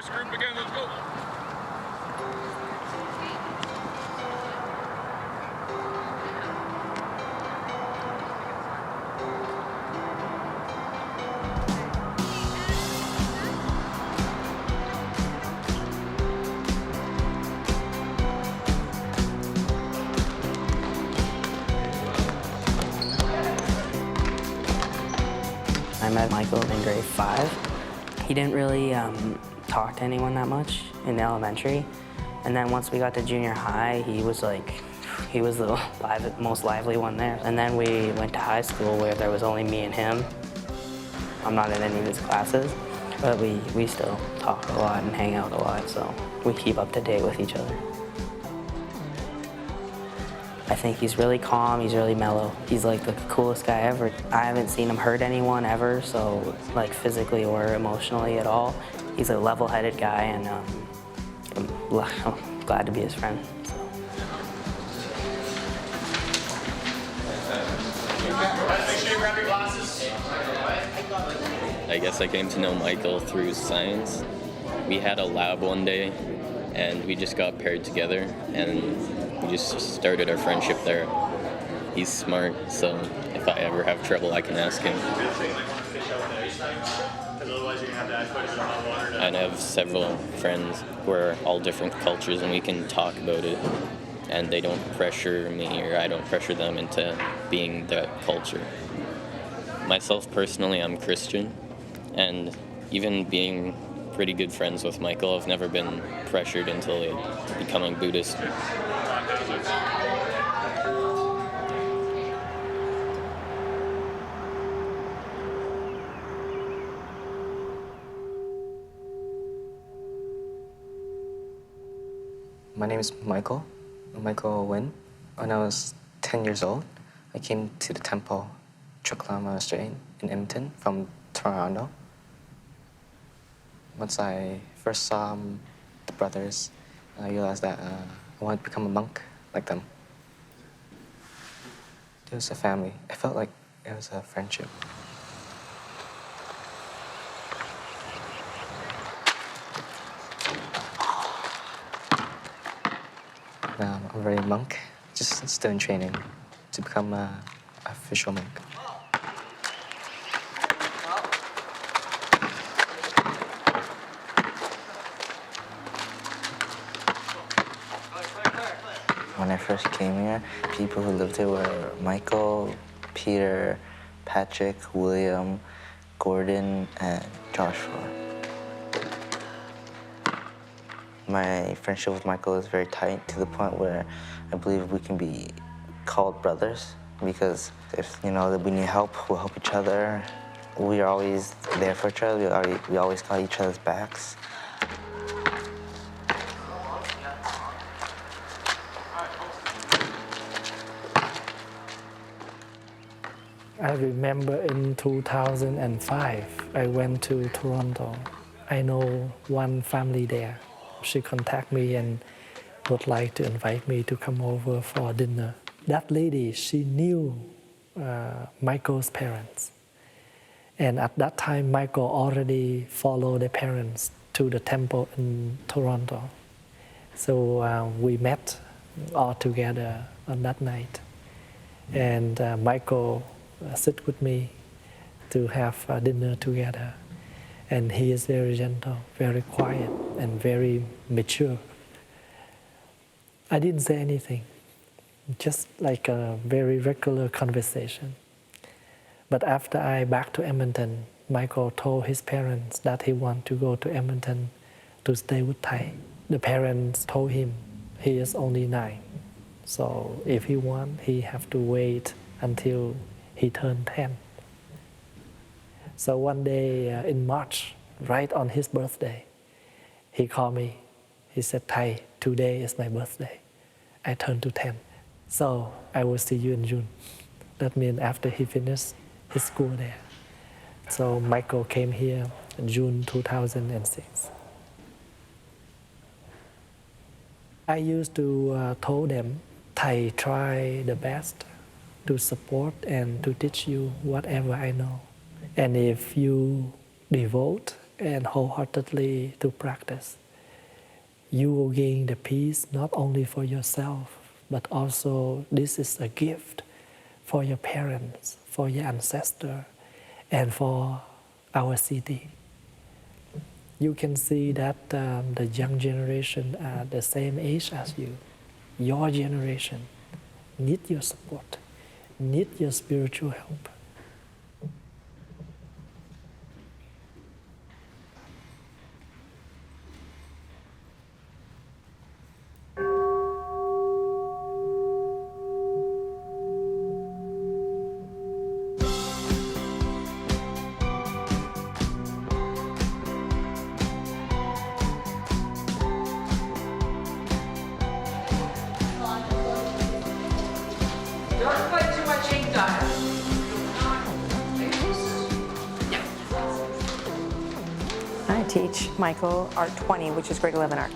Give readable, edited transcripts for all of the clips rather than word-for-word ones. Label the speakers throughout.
Speaker 1: First group again, let's go.
Speaker 2: I met Michael in grade 5. He didn't really talk to anyone that much in elementary. And then once we got to junior high, he was the most lively one there. And then we went to high school where there was only me and him. I'm not in any of his classes, but we still talk a lot and hang out a lot, so we keep up to date with each other. I think he's really calm, he's really mellow. He's like the coolest guy ever. I haven't seen him hurt anyone ever, so like physically or emotionally at all. He's a level-headed guy, and I'm glad to be his friend. So.
Speaker 3: Make sure you grab your glasses.
Speaker 4: I guess I came to know Michael through science. We had a lab one day, and we just got paired together, and we just started our friendship there. He's smart, so if I ever have trouble, I can ask him. And I have several friends who are all different cultures, and we can talk about it. And they don't pressure me, or I don't pressure them into being that culture. Myself, personally, I'm Christian, and even being pretty good friends with Michael, I've never been pressured into becoming Buddhist.
Speaker 5: My name is Michael Nguyen. When I was 10 years old, I came to the temple, Truc Lam Monastery in Edmonton from Toronto. Once I first saw the brothers, I realized that I wanted to become a monk like them. It was a family. I felt like it was a friendship. Now I'm already a monk, just still in training to become an official monk.
Speaker 6: When I first came here, people who lived here were Michael, Peter, Patrick, William, Gordon, and Joshua. My friendship with Michael is very tight, to the point where I believe we can be called brothers, because if we need help, we'll help each other. We are always there for each other. We always got each other's backs.
Speaker 7: I remember in 2005, I went to Toronto. I know one family there. She contacted me and would like to invite me to come over for dinner. That lady, she knew Michael's parents. And at that time, Michael already followed the parents to the temple in Toronto. So we met all together on that night. And Michael sit with me to have dinner together. And he is very gentle, very quiet, and very mature. I didn't say anything, just like a very regular conversation. But after I back to Edmonton, Michael told his parents that he want to go to Edmonton to stay with Thai. The parents told him he is only 9. So if he want, he have to wait until he turned 10. So one day in March, right on his birthday, he called me. He said, "Thai, today is my birthday. I turned to 10. So I will see you in June." That means after he finished his school there. So Michael came here in June 2006. I used to told them, "Thai, try the best to support and to teach you whatever I know. And if you devote and wholeheartedly to practice, you will gain the peace not only for yourself, but also this is a gift for your parents, for your ancestors, and for our city. You can see that the young generation are the same age as you. Your generation need your support, need your spiritual help.
Speaker 1: Don't put too much ink on it. I teach Michael Art 20, which is grade 11 art.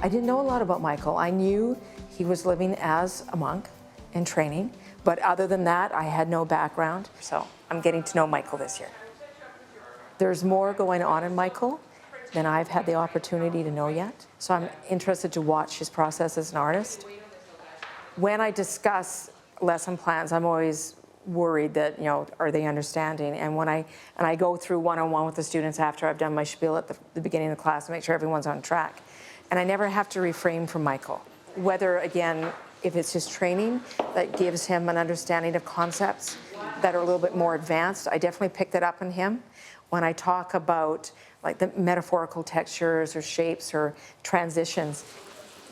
Speaker 1: I didn't know a lot about Michael. I knew he was living as a monk in training, but other than that, I had no background. So I'm getting to know Michael this year. There's more going on in Michael than I've had the opportunity to know yet. So I'm interested to watch his process as an artist. When I discuss lesson plans, I'm always worried that, are they understanding? And when I go through one-on-one with the students after I've done my spiel at the beginning of the class to make sure everyone's on track. And I never have to refrain from Michael. Whether, again, if it's his training that gives him an understanding of concepts that are a little bit more advanced, I definitely picked that up in him. When I talk about like the metaphorical textures or shapes or transitions,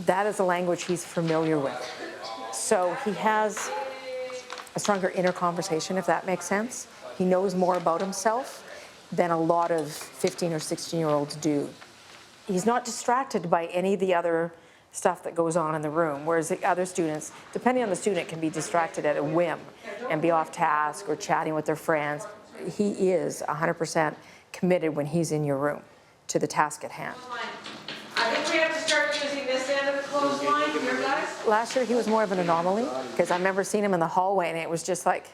Speaker 1: that is a language he's familiar with. So he has a stronger inner conversation, if that makes sense. He knows more about himself than a lot of 15 or 16-year-olds do. He's not distracted by any of the other stuff that goes on in the room, whereas the other students, depending on the student, can be distracted at a whim and be off task or chatting with their friends. He is 100% committed when he's in your room to the task at hand. I think we have to start using this end of the clothesline here, guys.
Speaker 7: Last year he was more of an anomaly because I remember seeing him in the hallway and it was just like,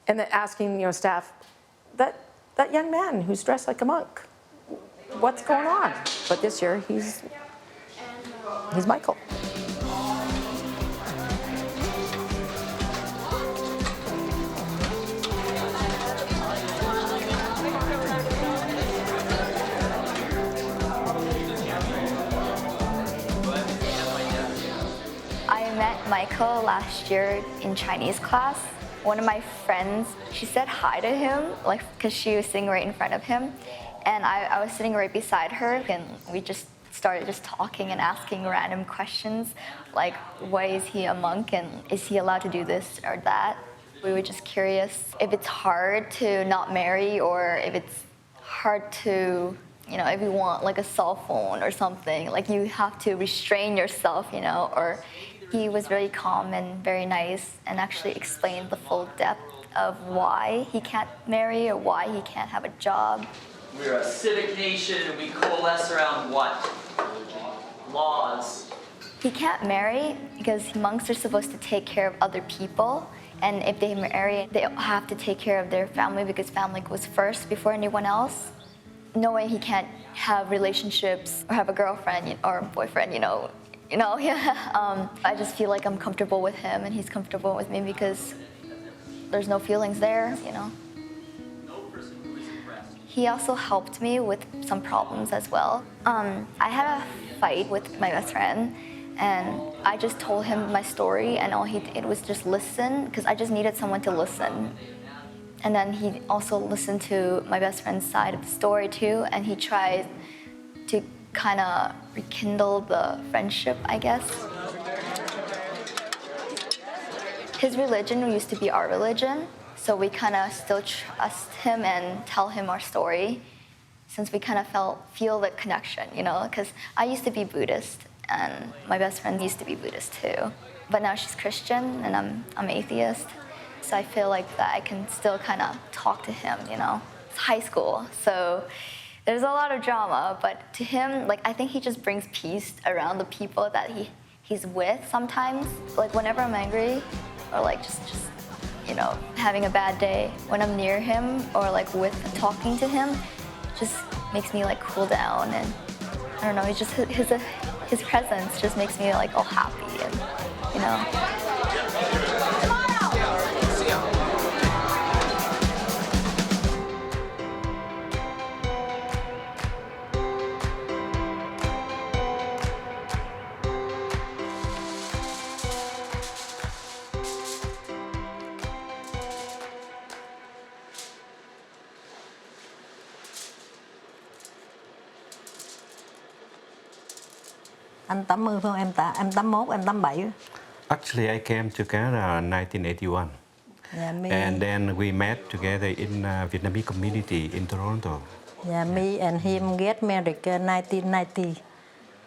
Speaker 7: and then asking staff, that young man who's dressed like a monk, what's going on? But this year he's Michael.
Speaker 8: I met Michael last year in Chinese class. One of my friends, she said hi to him, because she was sitting right in front of him. And I was sitting right beside her, and we just started talking and asking random questions, like, why is he a monk, and is he allowed to do this or that? We were just curious if it's hard to not marry, or if it's hard to, if you want like a cell phone or something, like you have to restrain yourself, or he was very calm and very nice and actually explained the full depth of why he can't marry or why he can't have a job.
Speaker 9: We're a civic nation and we coalesce around what? Laws.
Speaker 8: He can't marry because monks are supposed to take care of other people, and if they marry, they have to take care of their family because family goes first before anyone else. Knowing he can't have relationships or have a girlfriend or boyfriend, I just feel like I'm comfortable with him and he's comfortable with me because there's no feelings there, He also helped me with some problems as well. I had a fight with my best friend and I just told him my story and all he did was just listen because I just needed someone to listen. And then he also listened to my best friend's side of the story too, and he tried to kind of rekindle the friendship, I guess. His religion used to be our religion, so we kind of still trust him and tell him our story, since we kind of feel the connection, because I used to be Buddhist, and my best friend used to be Buddhist too. But now she's Christian, and I'm atheist. So I feel like that I can still kind of talk to him, It's high school, so there's a lot of drama, but to him, I think he just brings peace around the people that he's with sometimes. Whenever I'm angry, or just having a bad day. When I'm near him or like with talking to him, just makes me like cool down, and I don't know, it's just his presence just makes me like all happy and
Speaker 10: Anh 80 phải không? Em 81, em 87.
Speaker 11: Actually, I came to Canada in 1981.
Speaker 10: Yeah, me.
Speaker 11: And then we met together in Vietnamese community in Toronto.
Speaker 10: Yeah, me and him get married in 1990.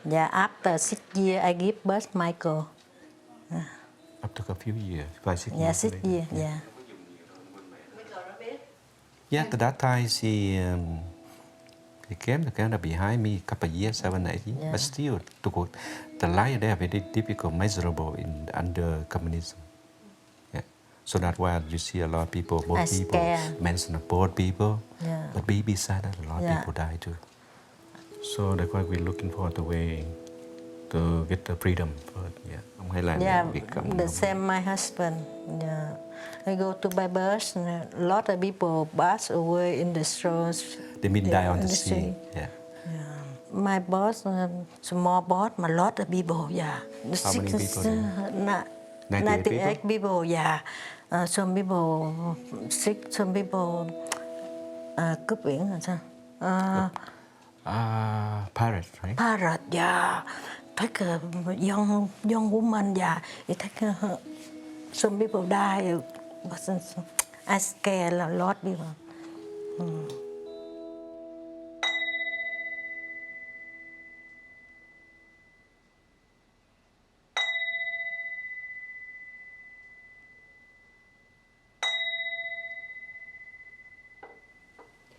Speaker 10: Yeah, after 6 years, I give birth Michael.
Speaker 11: After a few years, 5, 6 years.
Speaker 10: Yeah, 6 years, yeah.
Speaker 11: Yeah, at that time, he came to Canada behind me a couple of years, 7, 8 years.
Speaker 10: Yeah.
Speaker 11: But still, the life there very difficult, miserable under communism. Yeah. So that's why you see a lot of people, both people, mention both people.
Speaker 10: Yeah.
Speaker 11: But beside that, a lot of people die too. So that's why we're looking for the way to get the freedom first. Yeah.
Speaker 10: Yeah, the same my husband. Yeah. I go to by bus, and a lot of people pass away in the stores.
Speaker 11: They mean die on the sea. Yeah.
Speaker 10: My boss, small boss, a lot of people. Yeah.
Speaker 11: How many people?
Speaker 10: 98 people. Yeah. Some people sick. Some people cướp biển là sao?
Speaker 11: Pirate, right?
Speaker 10: Pirate. Yeah. Take a young woman. Yeah. It take some people die. I scared a lot of people.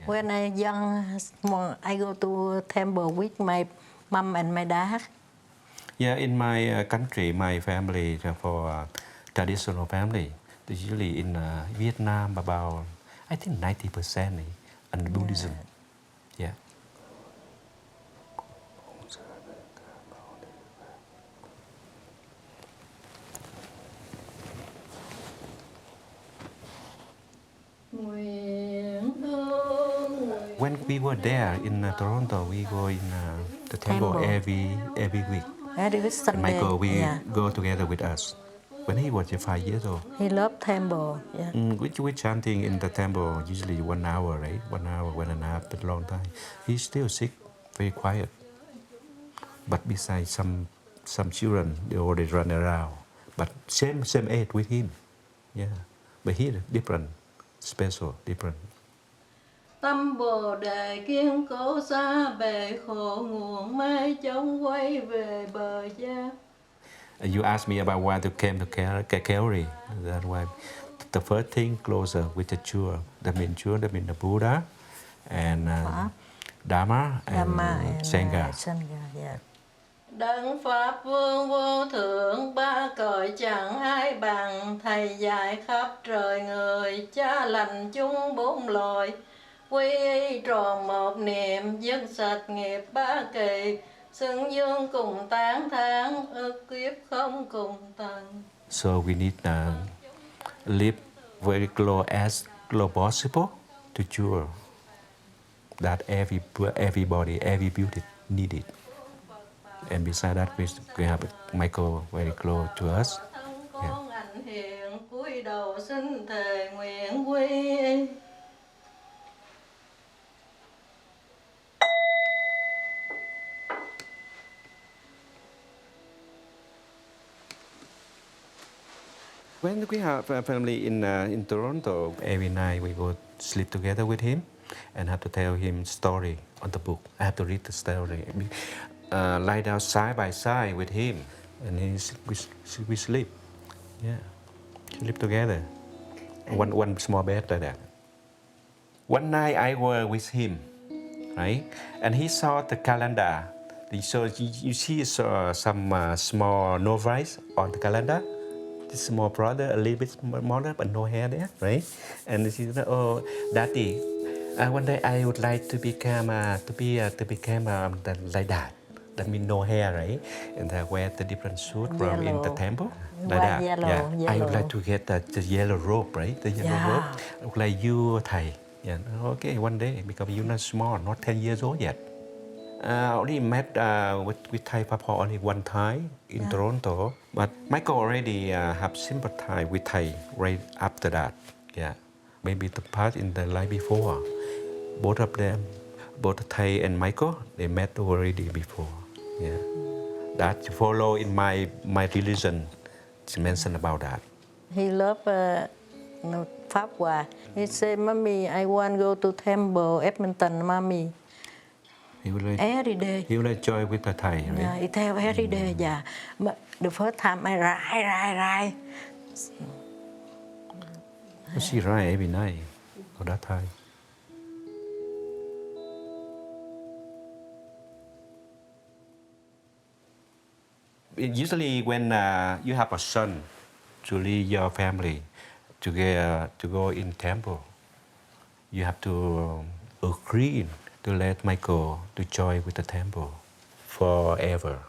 Speaker 10: When I young, I go to temple with my mom and my dad.
Speaker 11: Yeah, in my country, my family, for traditional family, usually in Vietnam, about, I think 90% in Buddhism. Yeah. When we were there in Toronto, we go in the temple every week.
Speaker 10: Every Sunday.
Speaker 11: Michael, we go together with us. When he was 5 years old.
Speaker 10: He loved temple. Yeah.
Speaker 11: We chanting in the temple usually 1 hour, right? 1 hour, 1.5, a long time. He's still sick, very quiet. But besides some children, they already run around. But same age with him. Yeah. But he different, special, different.
Speaker 10: Tâm Bồ Đề kiên cố xa bề khổ nguồn mây chống quay về bờ giác.
Speaker 11: You asked me about why they came to Calgary. That's why the first thing closer with the church, that means the Buddha and Dharma and Sangha.
Speaker 10: Yeah. Đấng Pháp Vương vô thượng ba cõi chẳng ai bằng, thầy dạy khắp trời người, cha lành chúng bốn loài, quy y tròn một niệm, dứt sạch nghiệp ba kỳ, xưng dương cùng tán thán, ức kiếp không cùng tận.
Speaker 11: So we need live very close as possible to Chur. That everybody, every beauty need it. And beside that, we have Michael very close to us. Yeah. When we have a family in Toronto, every night we go sleep together with him and have to tell him story on the book. I have to read the story. Lie down side by side with him, and we sleep. Yeah, sleep together. One small bed like that. One night I was with him, right, and he saw the calendar. So you see some small novice on the calendar. the small brother, a little bit smaller, but no hair there, right? And she said, "Oh, Daddy, one day I would like to become like that. That means no hair, right? And I wear the different suit from in the
Speaker 10: Yellow.
Speaker 11: temple, like
Speaker 10: White,
Speaker 11: that.
Speaker 10: yellow,
Speaker 11: Yeah, I would
Speaker 10: yellow.
Speaker 11: like to get the yellow robe, right? The yellow
Speaker 1: Yeah.
Speaker 11: robe, look like you, Thai. Yeah, okay, one day because you're not small, not 10 years old yet. I only met with Thai Papa only one time in Toronto, but Michael already have sympathized with Thai right after that. Yeah, maybe the part in the life before, both of them, both Thai and Michael, they met already before. Yeah, that follow in my religion. She mentioned about that.
Speaker 10: He loved Pháp Hòa. He said, "Mommy, I want to go to temple, Edmonton, Mommy."
Speaker 11: He would like,
Speaker 10: Every day.
Speaker 11: he would like joy with the Thai, right?
Speaker 10: Yeah, he tell every day, yeah. But the first time I ride.
Speaker 11: She write every night for that time. Usually, when you have a son to lead your family to go in temple, you have to agree to let Michael to join with the temple forever.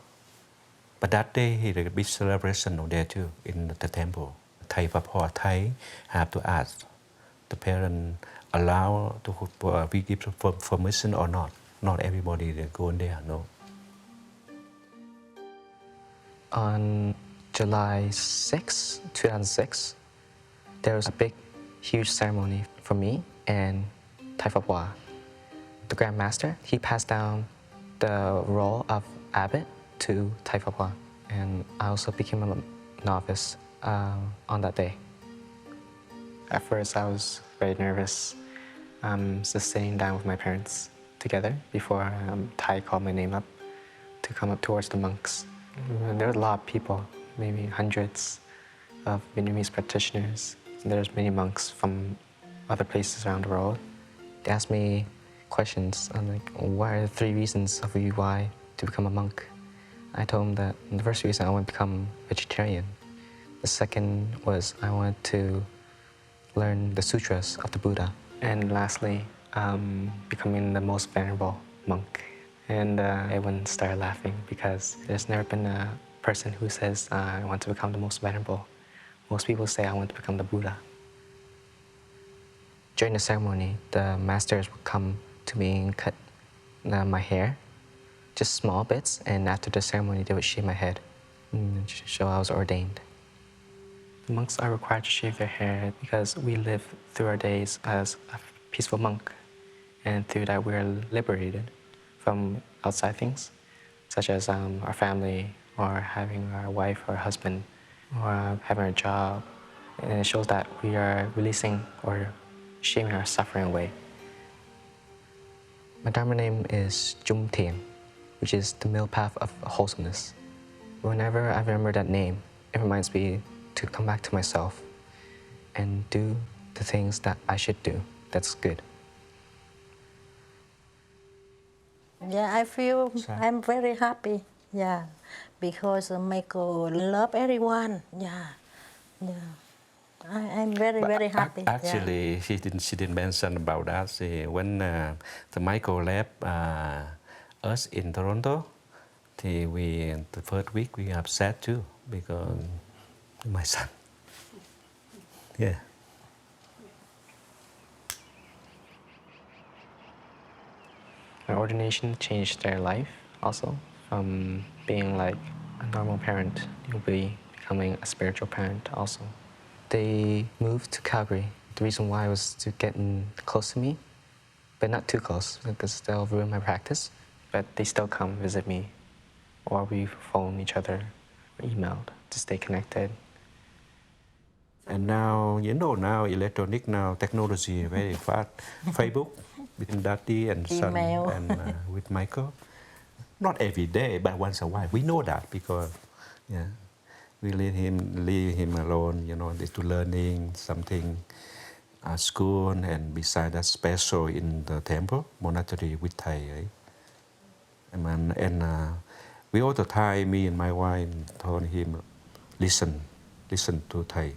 Speaker 11: But that day, he had a big celebration over there too in the temple. Thai Papa Thai have to ask the parent allow to we give permission or not. Not everybody they go in there, no.
Speaker 5: On July 6, 2006, there was a big, huge ceremony for me and Thai Papa. The Grand Master, he passed down the role of abbot to Thai Papa, and I also became a novice on that day. At first, I was very nervous, just sitting down with my parents together before Thai called my name up to come up towards the monks. And there were a lot of people, maybe hundreds of Vietnamese practitioners. And there's many monks from other places around the world. They asked me questions on like, what are the 3 reasons of you why to become a monk? I told them that the first reason I want to become vegetarian. The second was I wanted to learn the sutras of the Buddha. And lastly, becoming the most venerable monk. And everyone started laughing because there's never been a person who says, I want to become the most venerable. Most people say, I want to become the Buddha. During the ceremony, the masters would come to me and cut my hair, just small bits, and after the ceremony, they would shave my head and show I was ordained. The monks are required to shave their hair because we live through our days as a peaceful monk, and through that we're liberated from outside things, such as our family, or having our wife or husband, or having a job. And it shows that we are releasing or shaving our suffering away. My Dharma name is Trung Thien, which is the middle path of wholesomeness. Whenever I remember that name, it reminds me to come back to myself and do the things that I should do that's good.
Speaker 10: Yeah, I feel I'm very happy. Yeah, because Michael love everyone. Yeah. I'm very happy.
Speaker 11: Actually, she didn't mention about that. When the Michael left us in Toronto, the first week we upset too because my son. Yeah.
Speaker 5: My ordination changed their life also, from being like a normal parent to becoming a spiritual parent also. They moved to Calgary. The reason why was to get close to me, but not too close because they'll ruin my practice. But they still come visit me, or we phone each other or emailed to stay connected.
Speaker 11: And now, now electronic, now technology very fast. Facebook between Daddy and son
Speaker 10: Email.
Speaker 11: and with Michael. Not every day, but once a while. We know that because, we leave him alone, to learning something at school, and besides that special in the temple, monastery with Thai, right? And we all the time, me and my wife told him, listen, listen to Thầy.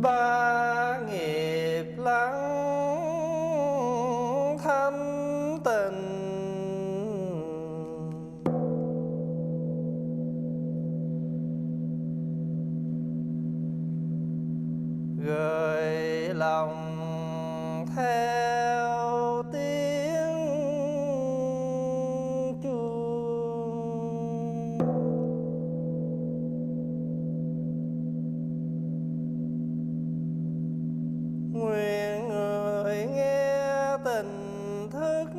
Speaker 11: Ba nghiệp lắng thanh tịnh, gợi lòng theo tiếng chuông. Nguyện người nghe tình thức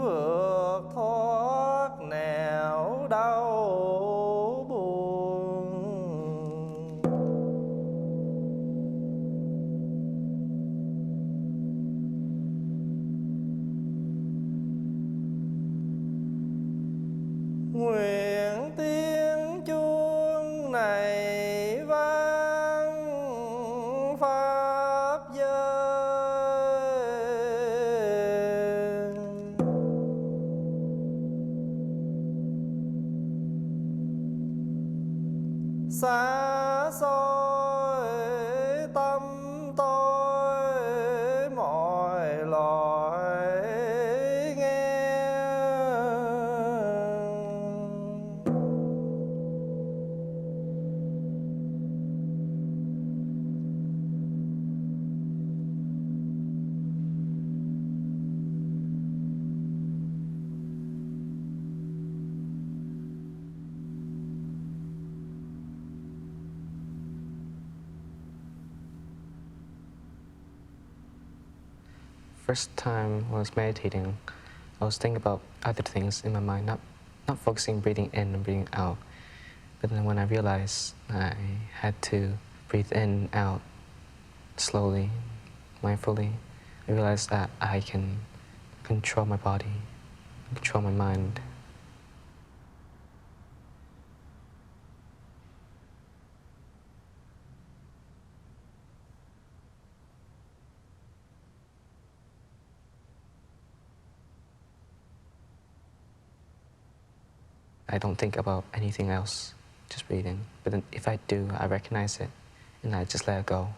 Speaker 11: vượt thoát nẻo đau buồn. Nguyện tiếng chuông này vang pháp giới, xa xôi tâm tôi mọi loài nghe.
Speaker 5: First time I was meditating, I was thinking about other things in my mind, not focusing breathing in and breathing out. But then when I realized I had to breathe in and out slowly, mindfully, I realized that I can control my body, control my mind. I don't think about anything else, just breathing. But then if I do, I recognize it and I just let it go.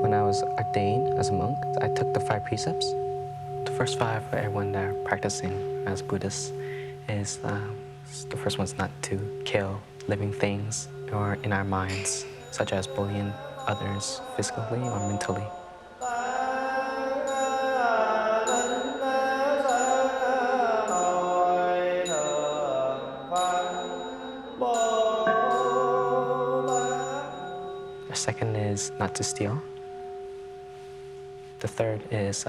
Speaker 5: When I was ordained as a monk, I took the 5 precepts. The first 5 for everyone that are practicing as Buddhists is the first one's not to kill living things or in our minds, such as bullying others physically or mentally. The second is not to steal. The third is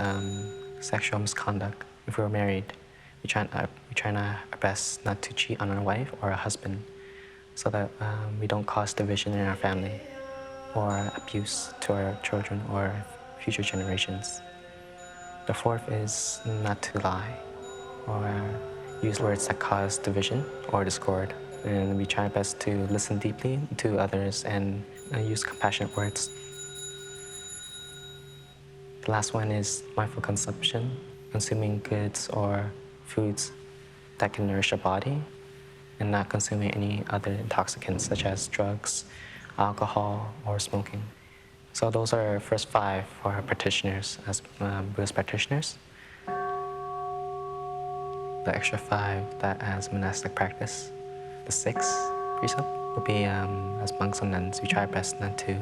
Speaker 5: sexual misconduct. If we're married, we try our best not to cheat on our wife or our husband, so that we don't cause division in our family or abuse to our children or future generations. The fourth is not to lie or use words that cause division or discord. And we try our best to listen deeply to others and use compassionate words. The last one is mindful consumption, consuming goods or foods that can nourish our body and not consuming any other intoxicants such as drugs, alcohol, or smoking. So those are our first 5 for our practitioners as Buddhist practitioners. The extra 5 that as monastic practice. The 6th precept would be as monks and nuns, we try our best not to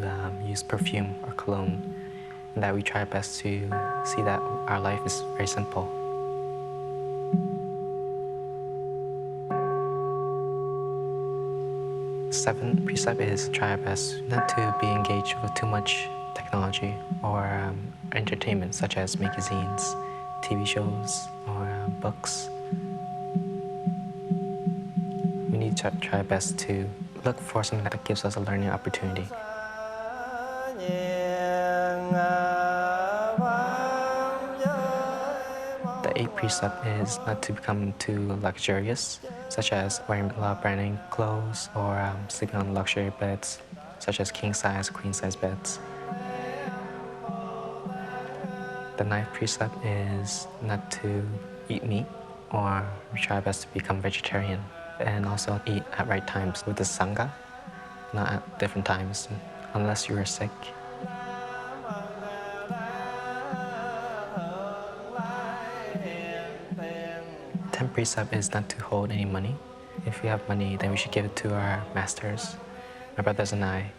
Speaker 5: use perfume or cologne, and that we try our best to see that our life is very simple. The 7th precept is try our best not to be engaged with too much technology or entertainment such as magazines, TV shows, or books. We need to try our best to look for something that gives us a learning opportunity. The eighth precept is not to become too luxurious, such as wearing a lot of branding clothes or sleeping on luxury beds, such as king-size, queen-size beds. The ninth precept is not to eat meat, or try our best to become vegetarian, and also eat at right times with the Sangha, not at different times, unless you are sick. 10th precept is not to hold any money. If we have money, then we should give it to our masters. My brothers and I,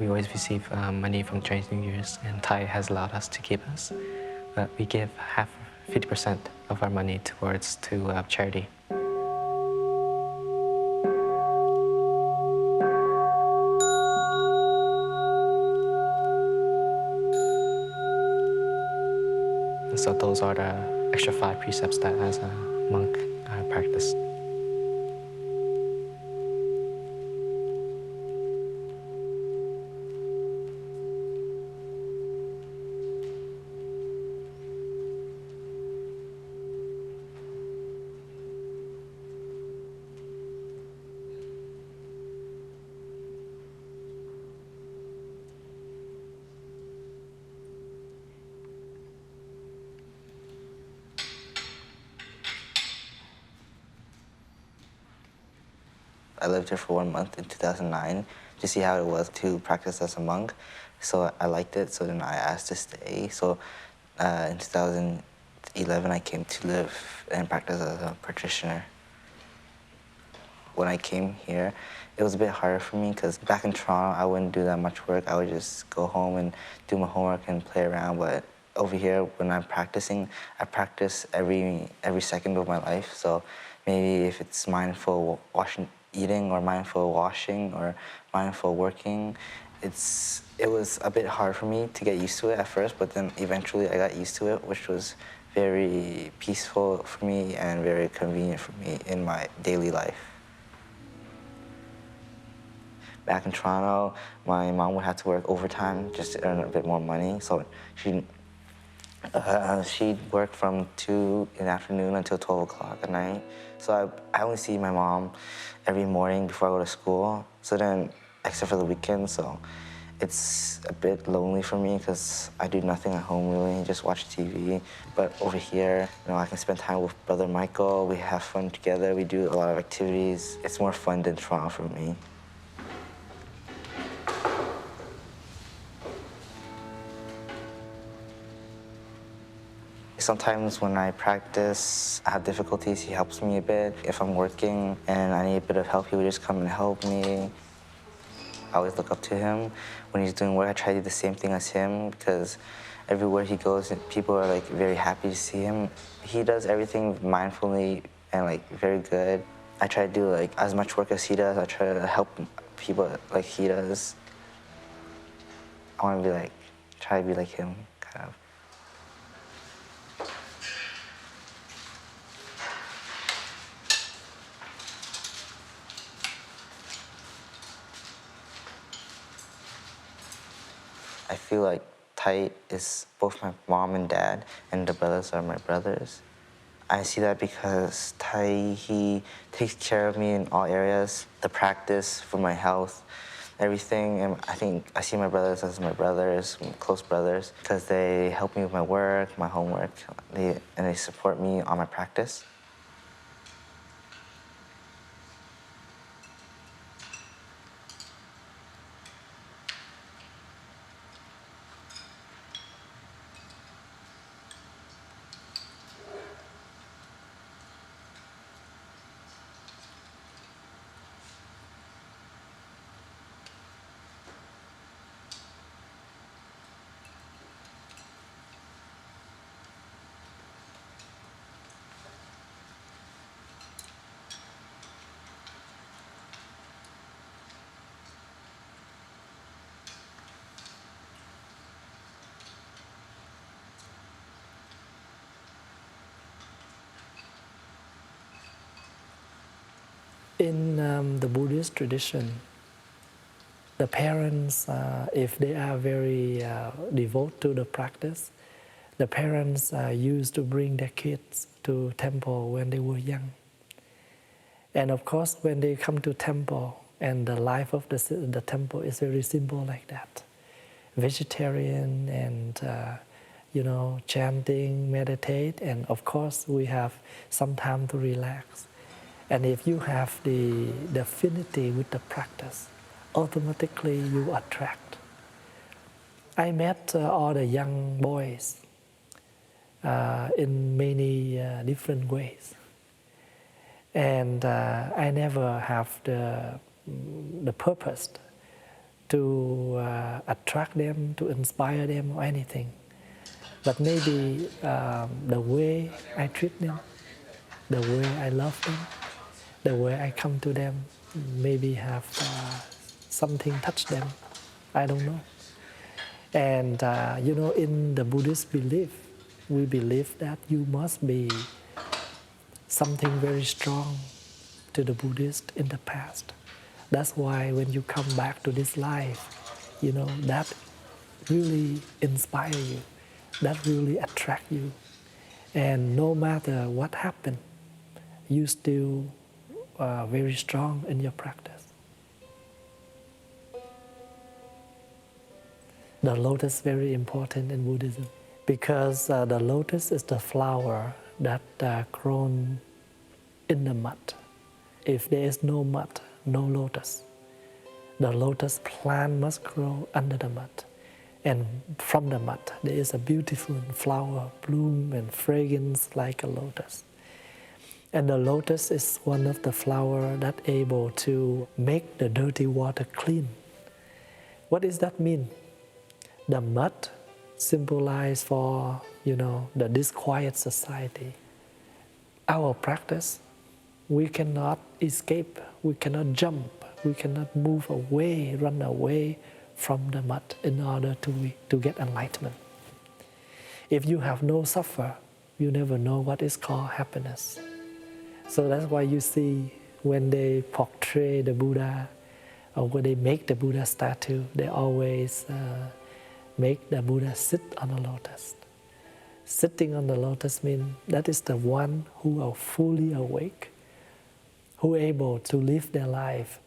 Speaker 5: we always receive money from Chinese New Year's, and Thai has allowed us to keep us. But we give 50% of our money towards charity. And so those are the extra 5 precepts that as a monk I practice.
Speaker 6: I lived here for 1 month in 2009 to see how it was to practice as a monk. So I liked it, so then I asked to stay. So in 2011, I came to live and practice as a practitioner. When I came here, it was a bit harder for me because back in Toronto, I wouldn't do that much work. I would just go home and do my homework and play around. But over here, when I'm practicing, I practice every second of my life. So maybe if it's mindful eating or mindful washing or mindful working, it was a bit hard for me to get used to it at first, but then eventually I got used to it, which was very peaceful for me and very convenient for me in my daily life. Back in Toronto, my mom would have to work overtime just to earn a bit more money, so she'd work from 2 in the afternoon until 12 o'clock at night. So I only see my mom every morning before I go to school. So then, except for the weekends, so it's a bit lonely for me because I do nothing at home really, just watch TV. But over here, I can spend time with Brother Michael. We have fun together. We do a lot of activities. It's more fun than Toronto for me. Sometimes when I practice, I have difficulties, he helps me a bit. If I'm working and I need a bit of help, he would just come and help me. I always look up to him. When he's doing work, I try to do the same thing as him because everywhere he goes, people are very happy to see him. He does everything mindfully and very good. I try to do as much work as he does. I try to help people like he does. I want to try to be like him, kind of. I feel like Thai is both my mom and dad, and the brothers are my brothers. I see that because Thai, he takes care of me in all areas, the practice for my health, everything. And I think I see my brothers as my brothers, my close brothers, because they help me with my work, my homework, and they support me on my practice.
Speaker 7: In the Buddhist tradition, the parents, if they are very devoted to the practice, the parents used to bring their kids to temple when they were young. And of course, when they come to temple, and the life of the temple is very simple like that. Vegetarian and, chanting, meditate, and of course, we have some time to relax. And if you have the affinity with the practice, automatically you attract. I met all the young boys in many different ways. And I never have the purpose to attract them, to inspire them or anything. But maybe the way I treat them, the way I love them, the way I come to them, maybe have something touch them. I don't know. And in the Buddhist belief, we believe that you must be something very strong to the Buddhist in the past. That's why when you come back to this life, that really inspire you, that really attract you. And no matter what happened, you still very strong in your practice. The lotus is very important in Buddhism because the lotus is the flower that grown in the mud. If there is no mud, no lotus. The lotus plant must grow under the mud. And from the mud, there is a beautiful flower, bloom and fragrance like a lotus. And the lotus is one of the flowers that able to make the dirty water clean. What does that mean? The mud symbolizes for, the disquiet society. Our practice, we cannot escape, we cannot jump, we cannot move away, run away from the mud in order to get enlightenment. If you have no suffer, you never know what is called happiness. So that's why you see when they portray the Buddha or when they make the Buddha statue, they always make the Buddha sit on a lotus. Sitting on the lotus means that is the one who are fully awake, who are able to live their life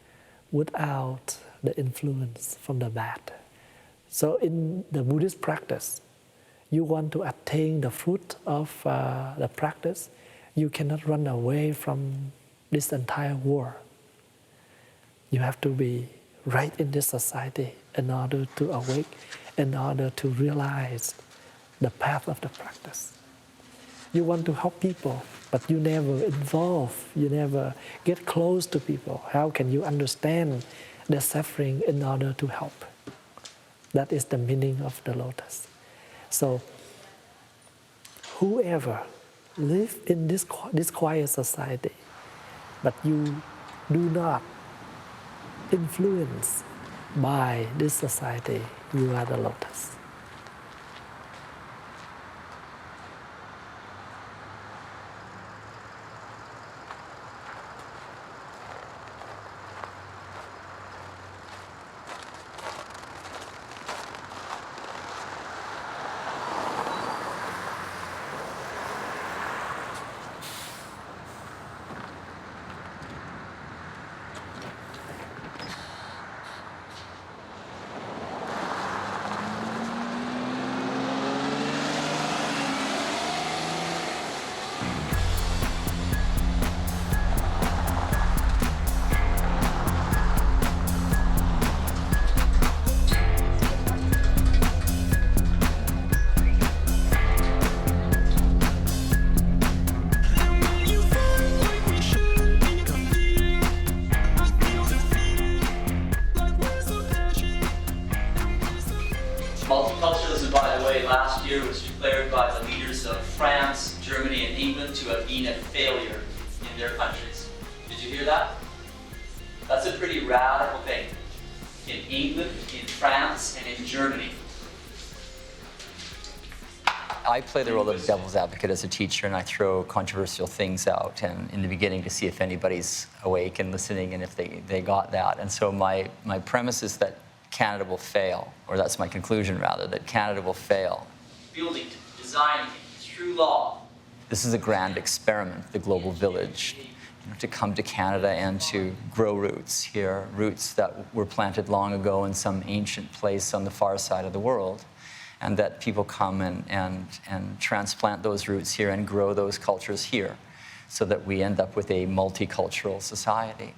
Speaker 7: without the influence from the bad. So in the Buddhist practice, you want to attain the fruit of the practice, you cannot run away from this entire war. You have to be right in this society in order to awake, in order to realize the path of the practice. You want to help people, but you never involve, you never get close to people. How can you understand their suffering in order to help? That is the meaning of the lotus. So, whoever live in this quiet society, but you do not influence by this society, you are the lotus.
Speaker 9: Multiculturalism, by the way, last year was declared by the leaders of France, Germany, and England to have been a failure in their countries. Did you hear that? That's a pretty radical thing. In England, in France, and in Germany. I play the role of devil's advocate as a teacher, and I throw controversial things out and in the beginning to see if anybody's awake and listening and if they got that. And so my premise is that Canada will fail, or that's my conclusion rather, that Canada will fail. Building, designing, through law. This is a grand experiment, the global village, to come to Canada and to grow roots here, roots that were planted long ago in some ancient place on the far side of the world, and that people come and transplant those roots here and grow those cultures here so that we end up with a multicultural society.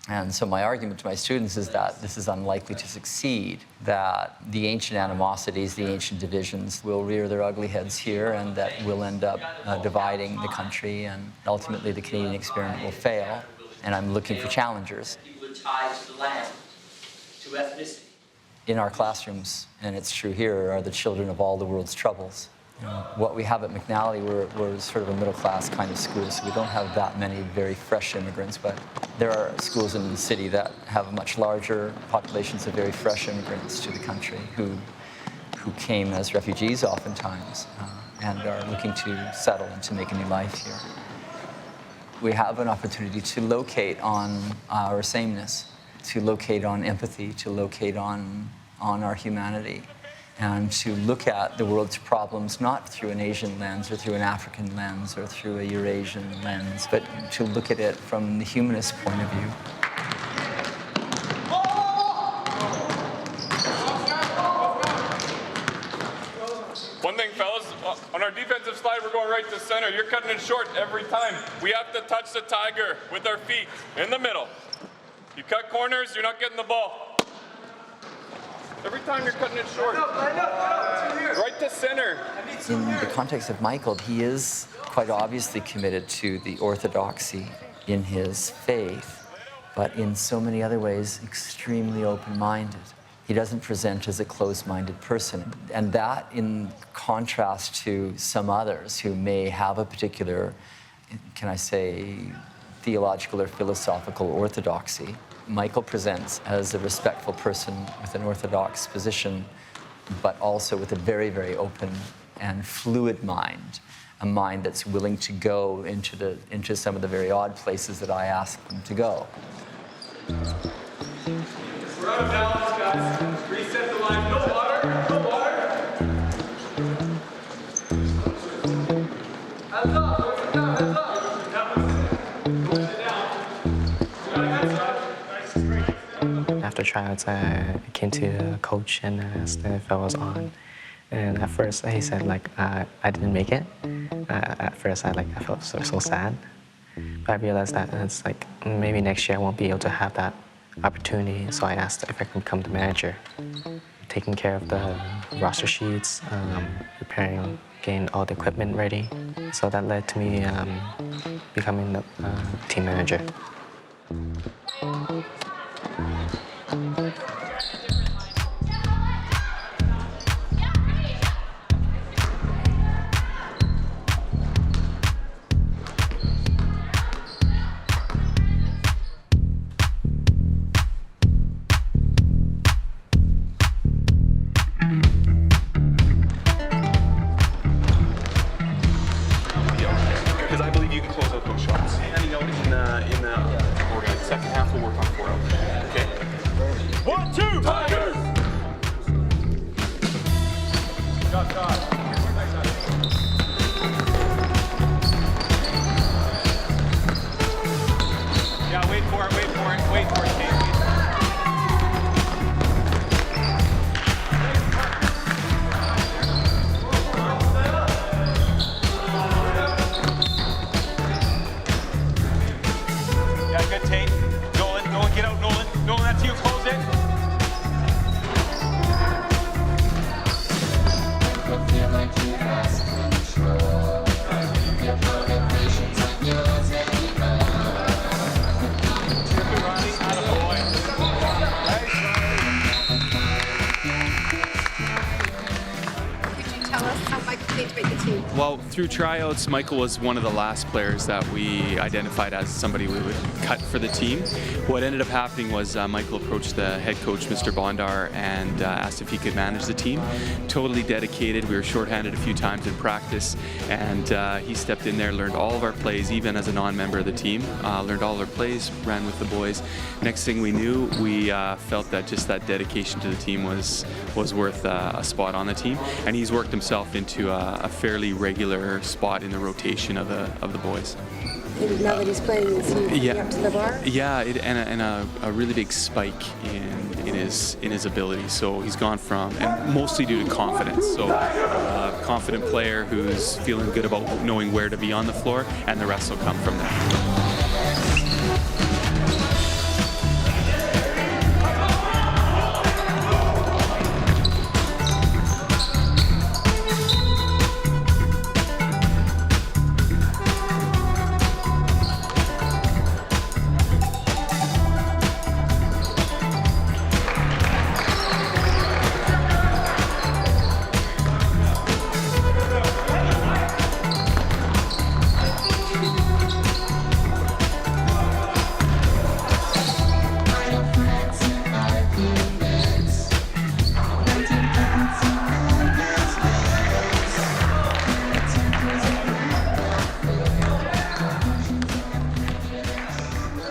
Speaker 9: And so my argument to my students is that this is unlikely to succeed, that the ancient animosities, the ancient divisions will rear their ugly heads here, and that we'll end up dividing the country, and ultimately the Canadian experiment will fail. And I'm looking for challengers. People are tied to the land, to ethnicity. In our classrooms, and it's true here, are the children of all the world's troubles. What we have at McNally, we're sort of a middle-class kind of school, so we don't have that many very fresh immigrants, but there are schools in the city that have much larger populations of very fresh immigrants to the country who came as refugees oftentimes and are looking to settle and to make a new life here. We have an opportunity to locate on our sameness, to locate on empathy, to locate on our humanity, and to look at the world's problems not through an Asian lens or through an African lens or through a Eurasian lens, but to look at it from the humanist point of view.
Speaker 12: One thing, fellas, on our defensive slide, we're going right to center. You're cutting it short every time. We have to touch the tiger with our feet in the middle. You cut corners, you're not getting the ball. Every time you're cutting it short. Right to center.
Speaker 9: In the context of Michael, he is quite obviously committed to the orthodoxy in his faith, but in so many other ways, extremely open-minded. He doesn't present as a closed-minded person. And that, in contrast to some others who may have a particular, can I say, theological or philosophical orthodoxy, Michael presents as a respectful person with an orthodox position, but also with a very, very open and fluid mind, a mind that's willing to go into some of the very odd places that I ask them to go.
Speaker 12: We're out of balance, guys. Reset the line. No water. No water. Hands up. Push it down. Hands up. Push it down.
Speaker 5: After tryouts, I came to the coach and asked if I was on. And at first, he said I didn't make it. At first, I felt so sad. But I realized that it's maybe next year I won't be able to have that opportunity. So I asked if I can become the manager, taking care of the roster sheets, preparing, getting all the equipment ready. So that led to me becoming the team manager.
Speaker 12: Because I believe you can close out those shots. Handing out in the order. Second half, we'll work on 4 out. Okay? 1, 2, Tigers! Shot. Yeah, wait for it, Kate. Good take. Nolan, get out, Nolan. Nolan, that's you. Close it.
Speaker 13: Well, through tryouts, Michael was one of the last players that we identified as somebody we would cut for the team. What ended up happening was Michael approached the head coach, Mr. Bondar, and asked if he could manage the team. Totally dedicated. We were shorthanded a few times in practice, and he stepped in there, learned all of our plays, even as a non-member of the team. Learned all our plays, ran with the boys. Next thing we knew, we felt that just that dedication to the team was worth a spot on the team, and he's worked himself into a fairly regular spot in the rotation of the boys.
Speaker 14: And now that he's playing, is he up to the bar?
Speaker 13: Yeah, and a really big spike in his ability. So he's gone from, and mostly due to confidence. So a confident player who's feeling good about knowing where to be on the floor, and the rest will come from there.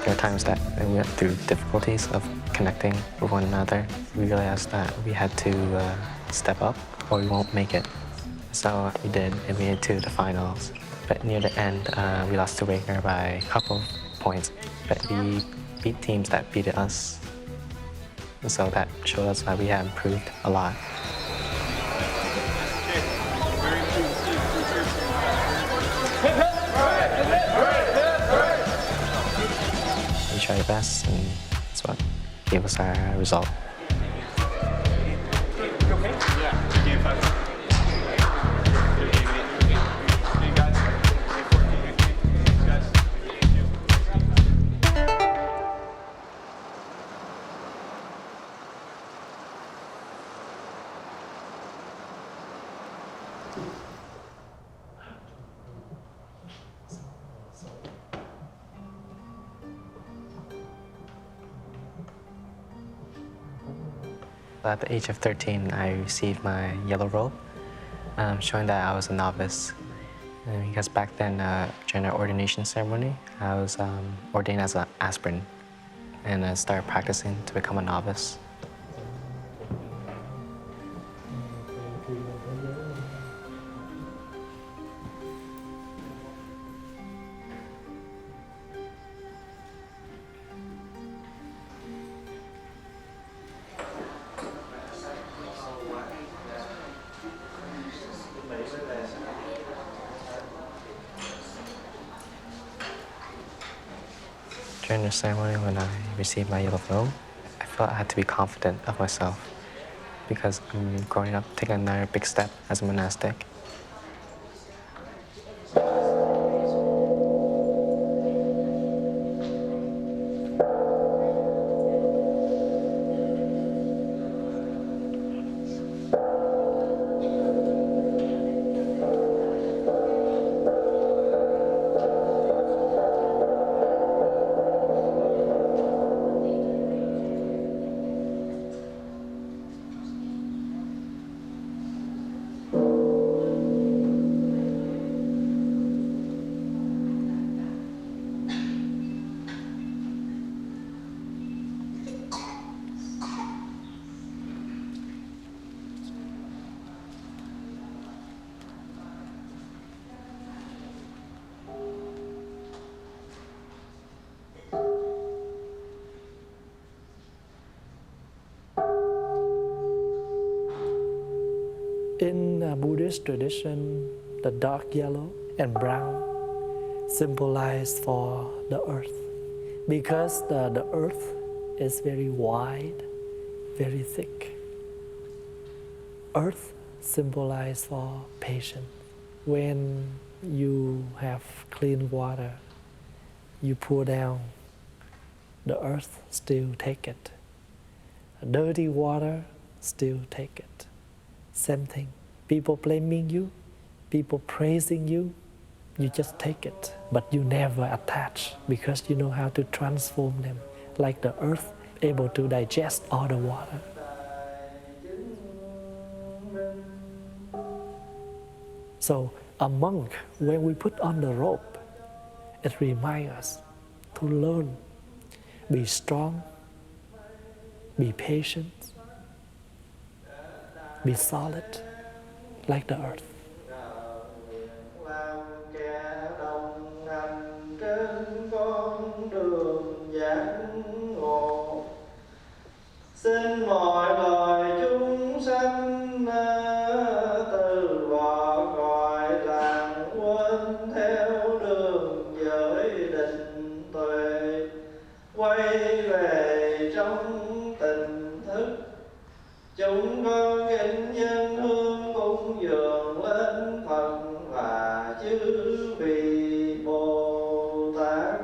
Speaker 5: There are times that we went through difficulties of connecting with one another. We realized that we had to step up or we won't make it. So we did, and we made it to the finals. But near the end, we lost to Wagner by a couple of points. But we beat teams that beat us. And so that showed us that we have improved a lot. We tried our best, and that's what gave us our result. At the age of 13, I received my yellow robe, showing that I was a novice. Because back then, during our ordination ceremony, I was ordained as an aspirant, and I started practicing to become a novice. During the ceremony, when I received my yellow robe, I felt I had to be confident of myself because I'm growing up, taking another big step as a monastic.
Speaker 7: In Buddhist tradition, the dark yellow and brown symbolize for the earth because the earth is very wide, very thick. Earth symbolizes for patience. When you have clean water, you pour down, the earth still take it. Dirty water, still take it. Same thing. People blaming you, people praising you, you just take it, but you never attach because you know how to transform them, like the earth able to digest all the water. So a monk, when we put on the robe, it reminds us to learn, be strong, be patient, be solid, like the earth.
Speaker 15: Xin mọi loài chúng sanh từ bỏ cõi làng quên theo đường giới định tuệ, quay về trong tỉnh thức. Chúng con kính dân hương cúng dường lên Phật và chư vị Bồ Tát.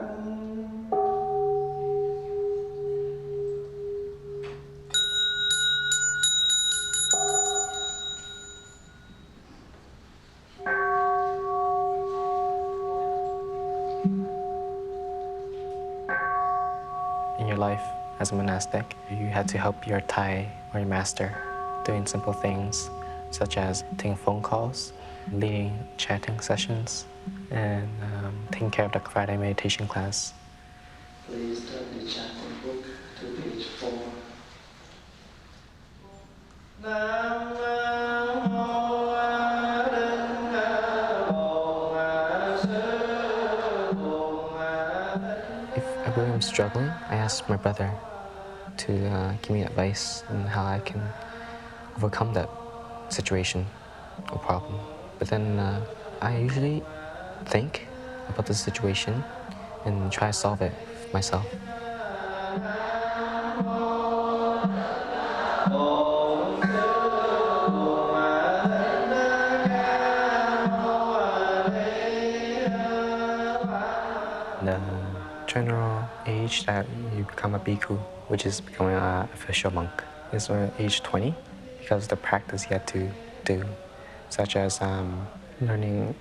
Speaker 5: In your life as a monastic, you had to help your Thai or your master doing simple things such as taking phone calls, leading chanting sessions, and taking care of the Friday meditation class.
Speaker 15: Please turn the chanting book to page 4.
Speaker 5: If I believe I'm struggling, I ask my brother to give me advice on how I can overcome that situation or problem. But then I usually think about the situation and try to solve it myself. The general age that you become a bhikkhu, which is becoming an official monk, is age 20, because the practice you have to do, such as learning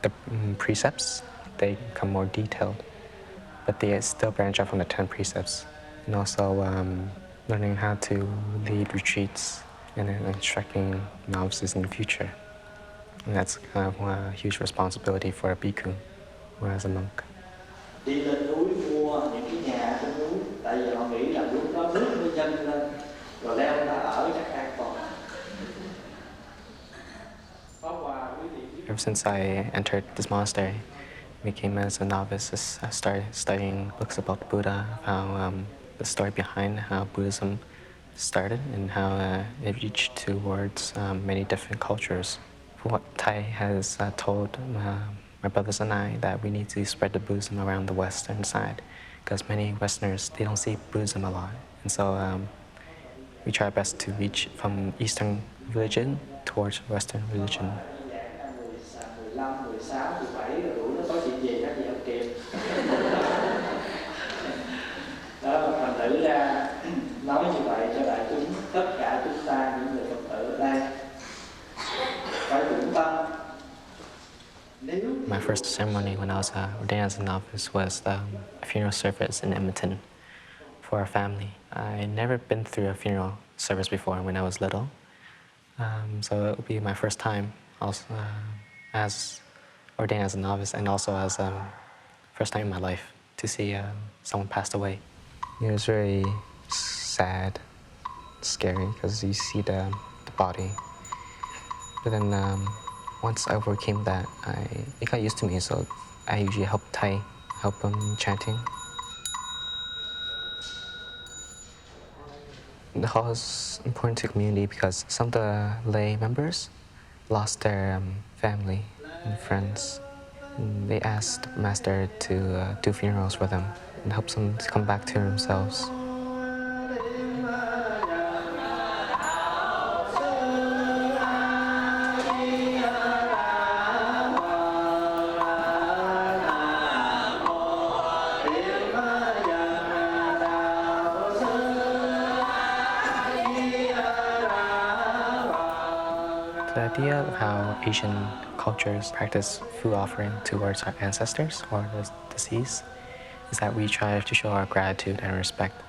Speaker 5: the precepts, they become more detailed, but they still branch out from the 10 precepts. And also learning how to lead retreats and then instructing novices in the future. And that's kind of a huge responsibility for a bhikkhu or as a monk.
Speaker 15: Đi lên núi mua những cái nhà trên núi, tại vì họ nghĩ rằng lúc đó nước mới dâng lên, rồi leo ra ở chắc an toàn.
Speaker 5: Ever since I entered this monastery, became as a novice, I started studying books about the Buddha, how the story behind how Buddhism started and how it reached towards many different cultures. What Thai has told my brothers and I that we need to spread the Buddhism around the Western side, because many Westerners, they don't see Buddhism a lot. And so we try our best to reach from Eastern religion towards Western religion.
Speaker 15: Đó, thành thử ra nói như vậy cho đại chúng, tất cả chúng ta những người Phật tử ở đây phải vững tâm.
Speaker 5: My first ceremony when I was ordained as a novice was a funeral service in Edmonton for our family. I'd never been through a funeral service before when I was little, so it would be my first time also as ordained as a novice, and also as first time in my life to see someone passed away. It was very sad, scary, because you see the body. But then once I overcame that, it got used to me, so I usually help Thai, help them chanting. The hall is important to the community because some of the lay members lost their family and friends. And they asked the master to do funerals for them and help them to come back to themselves. idea of how Asian cultures practice food offering towards our ancestors or the deceased is that we try to show our gratitude and respect.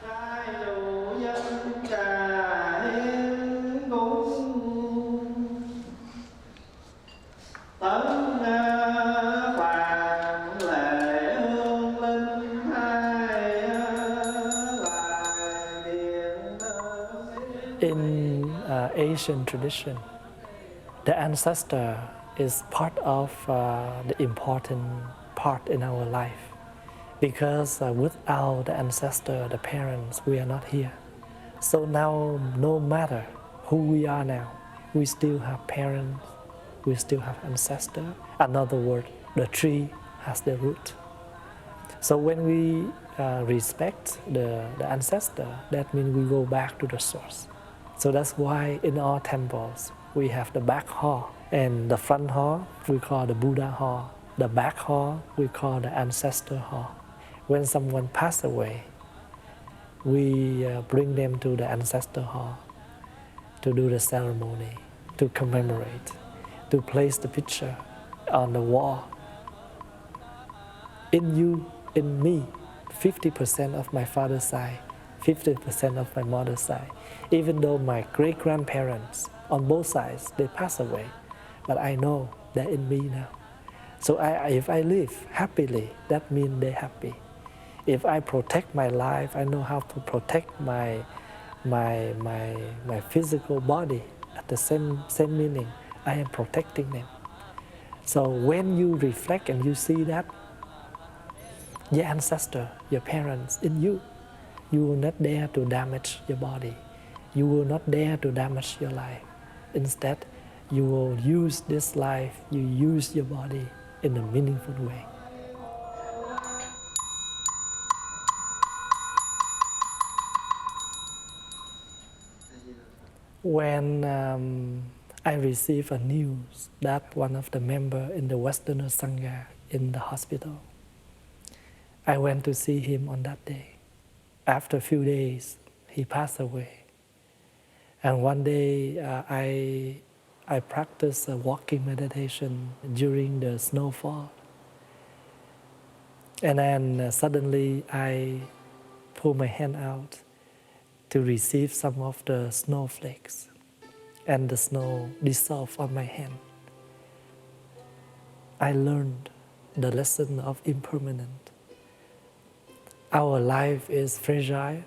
Speaker 7: In Asian tradition, the ancestor is part of the important part in our life, because without the ancestor, the parents, we are not here. So now, no matter who we are now, we still have parents, we still have ancestor. Another word, the tree has the root. So when we respect the ancestor, that means we go back to the source. So that's why in our temples, we have the back hall, and the front hall we call the Buddha hall. The back hall we call the ancestor hall. When someone passes away, we bring them to the ancestor hall to do the ceremony, to commemorate, to place the picture on the wall. In you, in me, 50% of my father's side, 50% of my mother's side. Even though my great-grandparents on both sides, they pass away, but I know they're in me now. So if I live happily, that means they're happy. If I protect my life, I know how to protect my physical body. At the same meaning, I am protecting them. So when you reflect and you see that, your ancestor, your parents in you, you will not dare to damage your body. You will not dare to damage your life. Instead, you will use this life, you use your body in a meaningful way. When I received a news that one of the members in the Westerner Sangha in the hospital, I went to see him on that day. After a few days, he passed away. And one day, I practiced walking meditation during the snowfall. And then suddenly, I pulled my hand out to receive some of the snowflakes. And the snow dissolved on my hand. I learned the lesson of impermanence. Our life is fragile,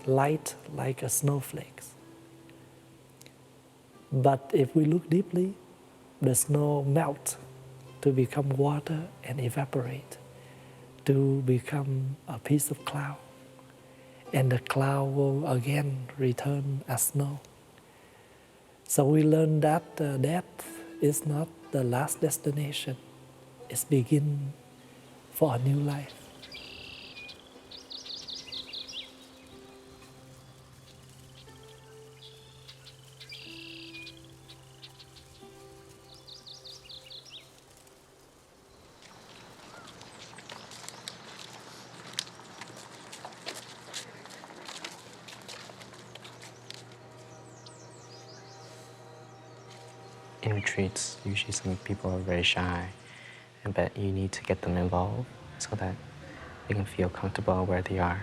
Speaker 7: light like a snowflake. But if we look deeply, the snow melts to become water and evaporate, to become a piece of cloud. And the cloud will again return as snow. So we learn that death is not the last destination. It's begin for a new life.
Speaker 5: In retreats, usually some people are very shy, but you need to get them involved so that they can feel comfortable where they are.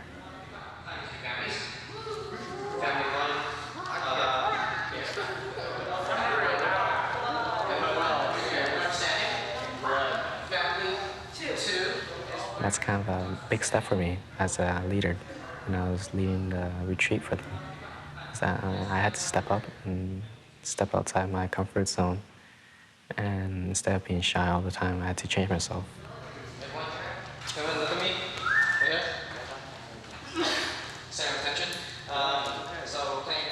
Speaker 5: That's kind of a big step for me as a leader when I was leading the retreat for them. I had to step up and step outside my comfort zone. And instead of being shy all the time, I had to change myself.
Speaker 3: Look at me. Right here. Same attention. So playing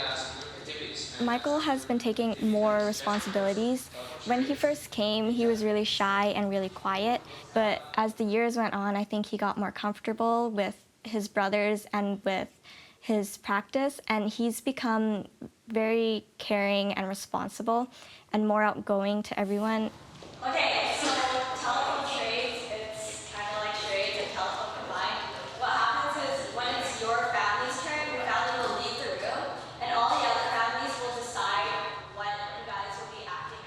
Speaker 3: activities.
Speaker 8: Michael has been taking more responsibilities. When he first came, he was really shy and really quiet. But as the years went on, I think he got more comfortable with his brothers and with his practice. And he's become very caring and responsible and more outgoing to everyone.
Speaker 16: Okay, so telephone trades, it's kind of like charades and telephone combined. What happens is when it's your family's turn, your family will leave the room, and all the other families will decide when you guys will be acting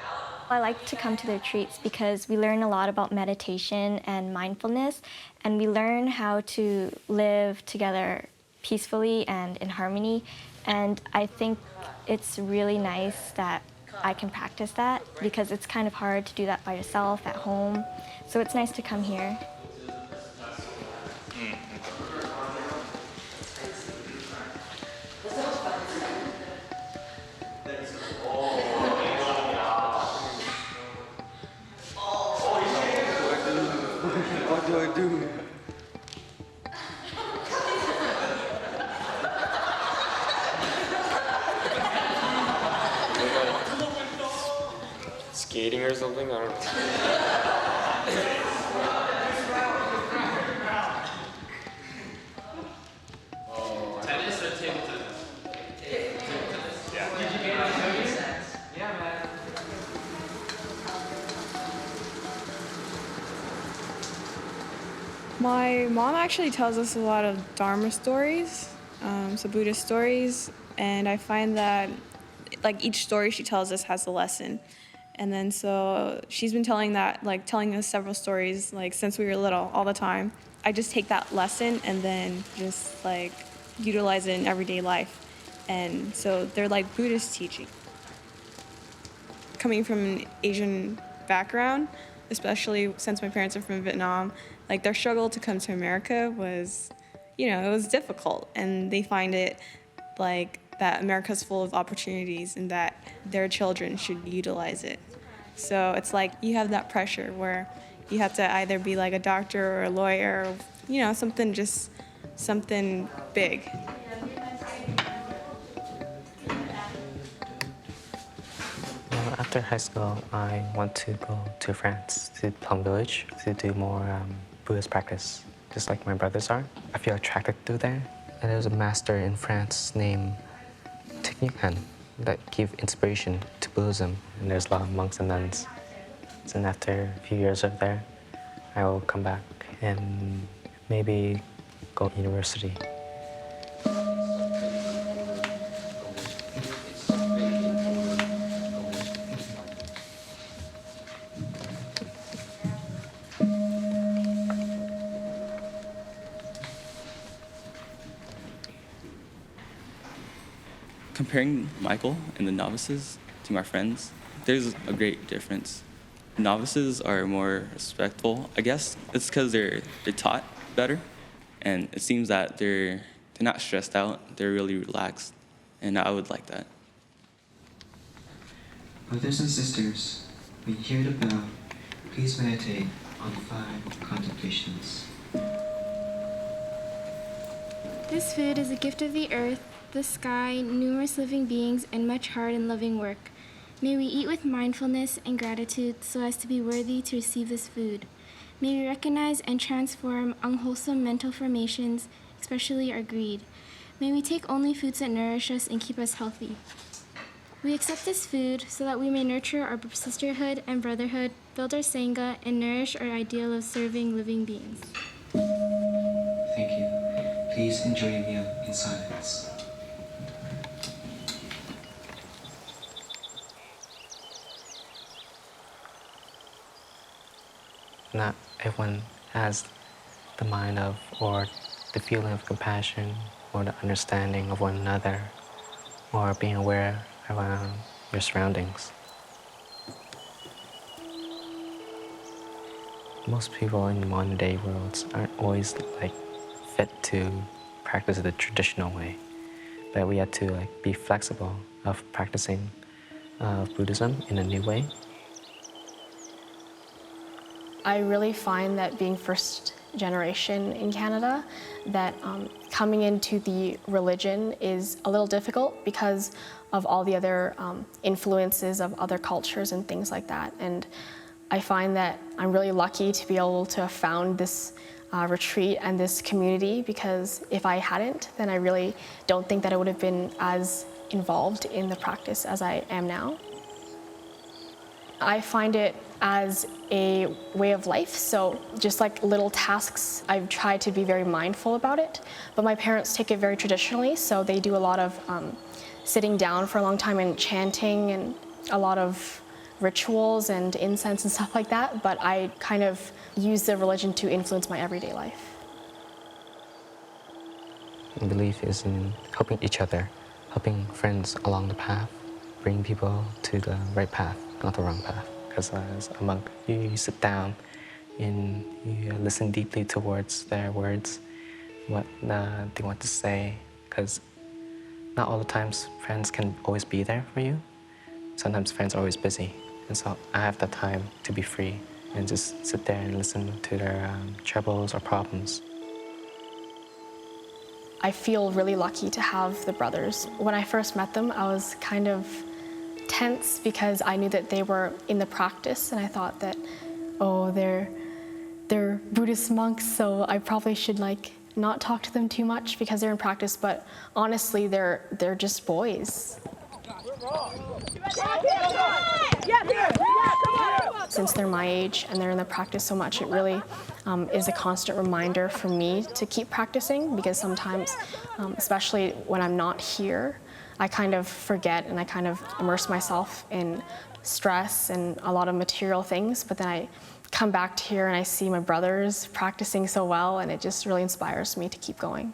Speaker 17: like to come to the retreats because we learn a lot about meditation and mindfulness, and we learn how to live together peacefully and in harmony. And I think it's really nice that I can practice that because it's kind of hard to do that by yourself at home. So it's nice to come here.
Speaker 11: What do I do?
Speaker 18: Skating or something? I don't know.
Speaker 3: Tennis or table tennis? Yeah, man.
Speaker 19: My mom actually tells us a lot of Dharma stories, so Buddhist stories, and I find that like each story she tells us has a lesson. And then so she's been telling us several stories like since we were little all the time. I just take that lesson and then just like utilize it in everyday life. And so they're like Buddhist teaching. Coming from an Asian background, especially since my parents are from Vietnam, like their struggle to come to America was, it was difficult, and they find it like that America's full of opportunities and that their children should utilize it. So it's like you have that pressure where you have to either be like a doctor or a lawyer, or, something big.
Speaker 5: After high school, I want to go to France, to Plum Village, to do more Buddhist practice, just like my brothers are. I feel attracted to there. And there's a master in France named Truc Lam that give inspiration to Buddhism, and there's a lot of monks and nuns. And after a few years over there, I will come back and maybe go to university.
Speaker 20: Comparing Michael and the novices to my friends, there's a great difference. Novices are more respectful. I guess it's because they're taught better, and it seems that they're not stressed out. They're really relaxed, and I would like that.
Speaker 21: Brothers and sisters, when you hear the bell, please meditate on 5 contemplations.
Speaker 22: This food is a gift of the earth, the sky, numerous living beings, and much hard and loving work. May we eat with mindfulness and gratitude so as to be worthy to receive this food. May we recognize and transform unwholesome mental formations, especially our greed. May we take only foods that nourish us and keep us healthy. We accept this food so that we may nurture our sisterhood and brotherhood, build our Sangha, and nourish our ideal of serving living beings.
Speaker 21: Thank you. Please enjoy your meal in silence.
Speaker 5: Not everyone has the mind of, or the feeling of compassion, or the understanding of one another, or being aware around your surroundings. Most people in the modern day worlds aren't always fit to practice the traditional way, but we have to be flexible of practicing Buddhism in a new way.
Speaker 23: I really find that being first generation in Canada, that coming into the religion is a little difficult because of all the other influences of other cultures and things like that. And I find that I'm really lucky to be able to have found this retreat and this community, because if I hadn't, then I really don't think that I would have been as involved in the practice as I am now. I find it as a way of life, so just like little tasks, I've tried to be very mindful about it, but my parents take it very traditionally, so they do a lot of sitting down for a long time and chanting, and a lot of rituals and incense and stuff like that, but I kind of use the religion to influence my everyday life.
Speaker 5: Belief is in helping each other, helping friends along the path, bring people to the right path, not the wrong path. Because as a monk, you sit down and you listen deeply towards their words, what they want to say, because not all the times friends can always be there for you. Sometimes friends are always busy, and so I have the time to be free and just sit there and listen to their troubles or problems.
Speaker 23: I feel really lucky to have the brothers. When I first met them, I was kind of tense because I knew that they were in the practice, and I thought that, oh, they're Buddhist monks, so I probably should not talk to them too much because they're in practice. But honestly, they're just boys. Since they're my age and they're in the practice so much, it really is a constant reminder for me to keep practicing, because sometimes, especially when I'm not here, I kind of forget and I kind of immerse myself in stress and a lot of material things, but then I come back to here and I see my brothers practicing so well, and it just really inspires me to keep going.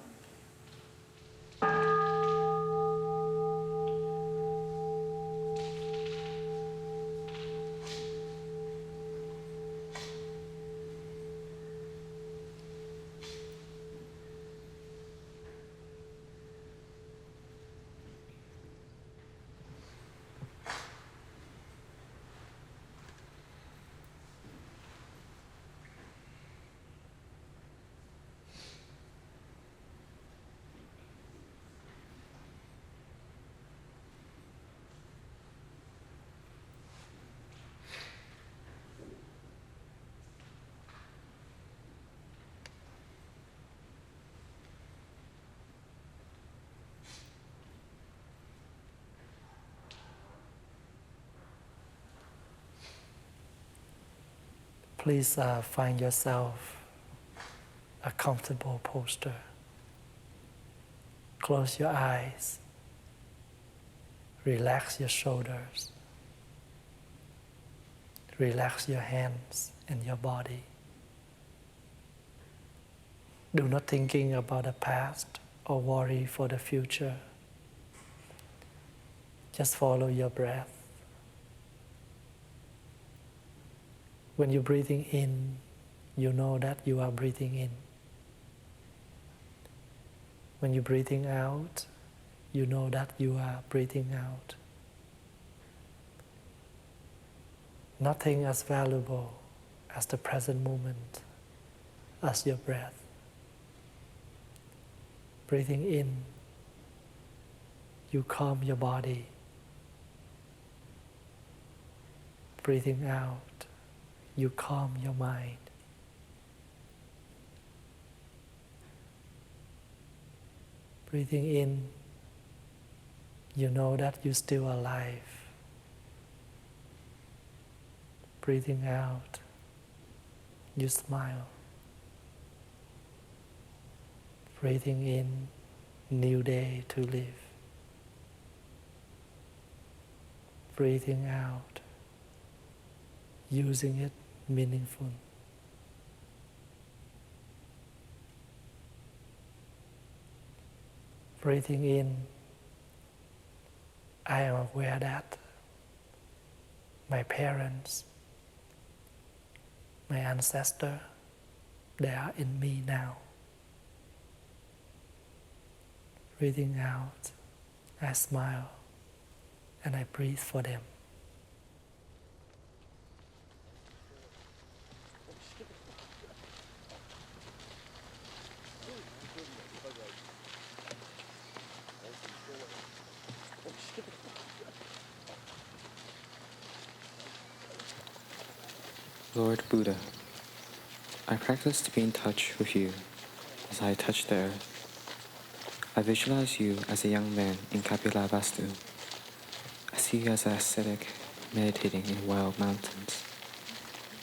Speaker 23: Please find yourself a comfortable posture. Close your eyes. Relax your shoulders. Relax your hands and your body. Do not thinking about the past or worry for the future. Just follow your breath. When you're breathing in, you know that you are breathing in. When you're breathing out, you know that you are breathing out. Nothing as valuable as the present moment, as your breath. Breathing in, you calm your body. Breathing out, you calm your mind. Breathing in, you know that you're still alive. Breathing out, you smile. Breathing in, new day to live. Breathing out, using it meaningful. Breathing in, I am aware that my parents, my ancestors, they are in me now. Breathing out, I smile and I breathe for them.
Speaker 21: Lord Buddha, I practice to be in touch with you as I touch the earth. I visualize you as a young man in Kapila Vastu. I see you as an ascetic meditating in wild mountains.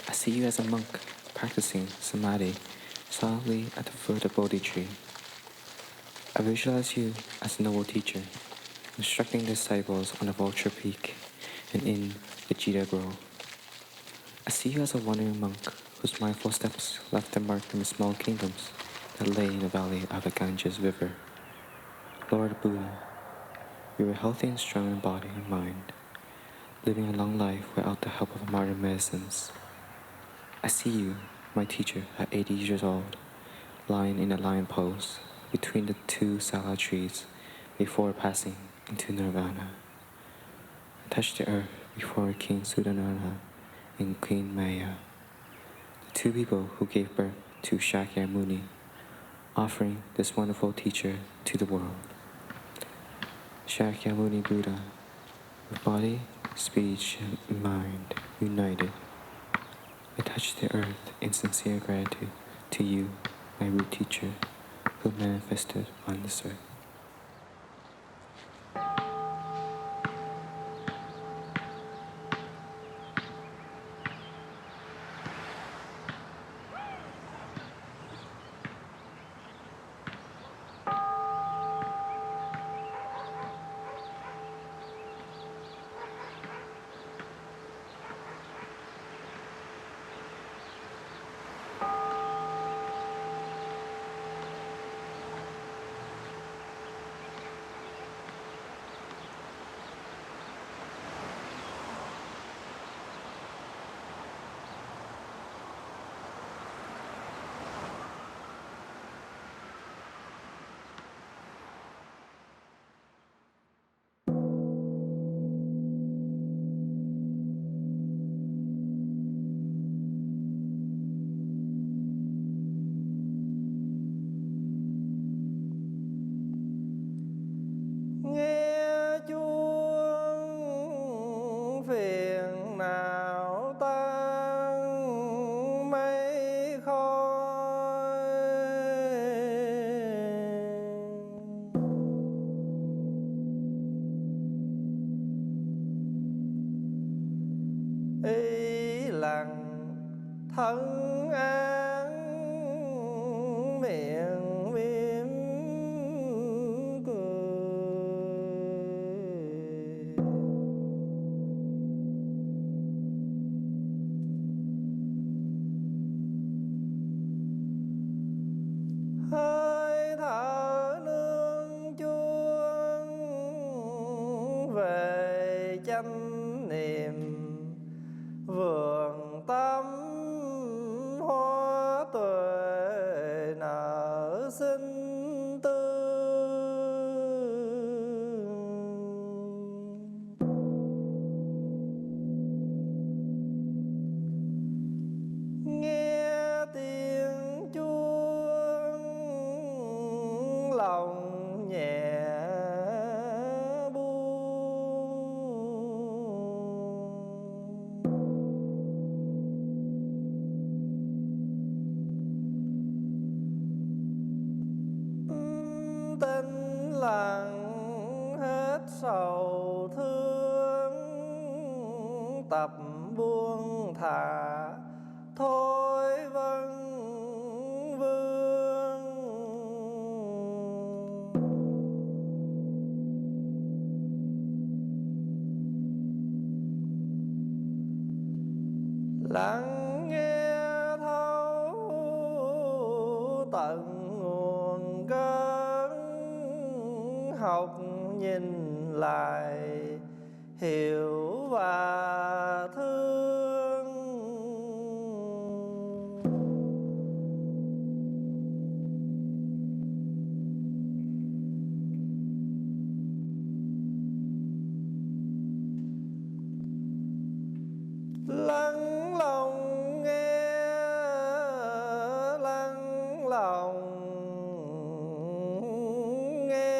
Speaker 21: I see you as a monk practicing samadhi silently at the foot of Bodhi tree. I visualize you as a noble teacher, instructing disciples on the vulture peak and in Vegeta grow. I see you as a wandering monk whose mindful steps left their mark in the small kingdoms that lay in the valley of the Ganges River. Lord Buddha, you were healthy and strong in body and mind, living a long life without the help of modern medicines. I see you, my teacher, at 80 years old, lying in a lion pose between the two sala trees before passing into nirvana. I touched the earth before King Sudanana and Queen Maya, the two people who gave birth to Shakyamuni, offering this wonderful teacher to the world. Shakyamuni Buddha, with body, speech, and mind united, I touch the earth in sincere gratitude to you, my root teacher, who manifested on this earth.
Speaker 1: Nghe chuông phiền não tan mây khói, ý lặng thân an miệng mỉm hơi thở nương chuông về chánh niệm, vườn tâm hoa tuệ nở xinh tươi. Nghe tiếng chuông lòng nhẹ buông, tĩnh lặng hết sầu thương, tập buông thả thôi vân vương. Lắng nghe thấu tận nguồn cơn, học nhìn lại hiểu và thương. Lắng lòng nghe, lắng lòng nghe.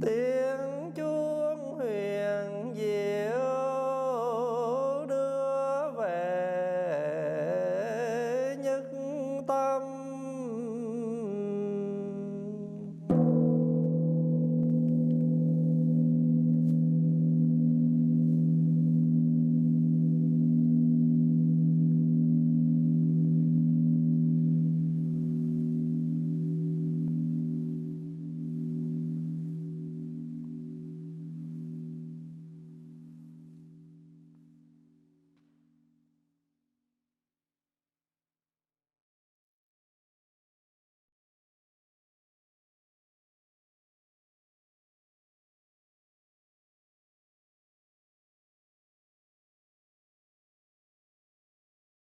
Speaker 1: Tiếng chuông huyền diệu đưa về nhất tâm,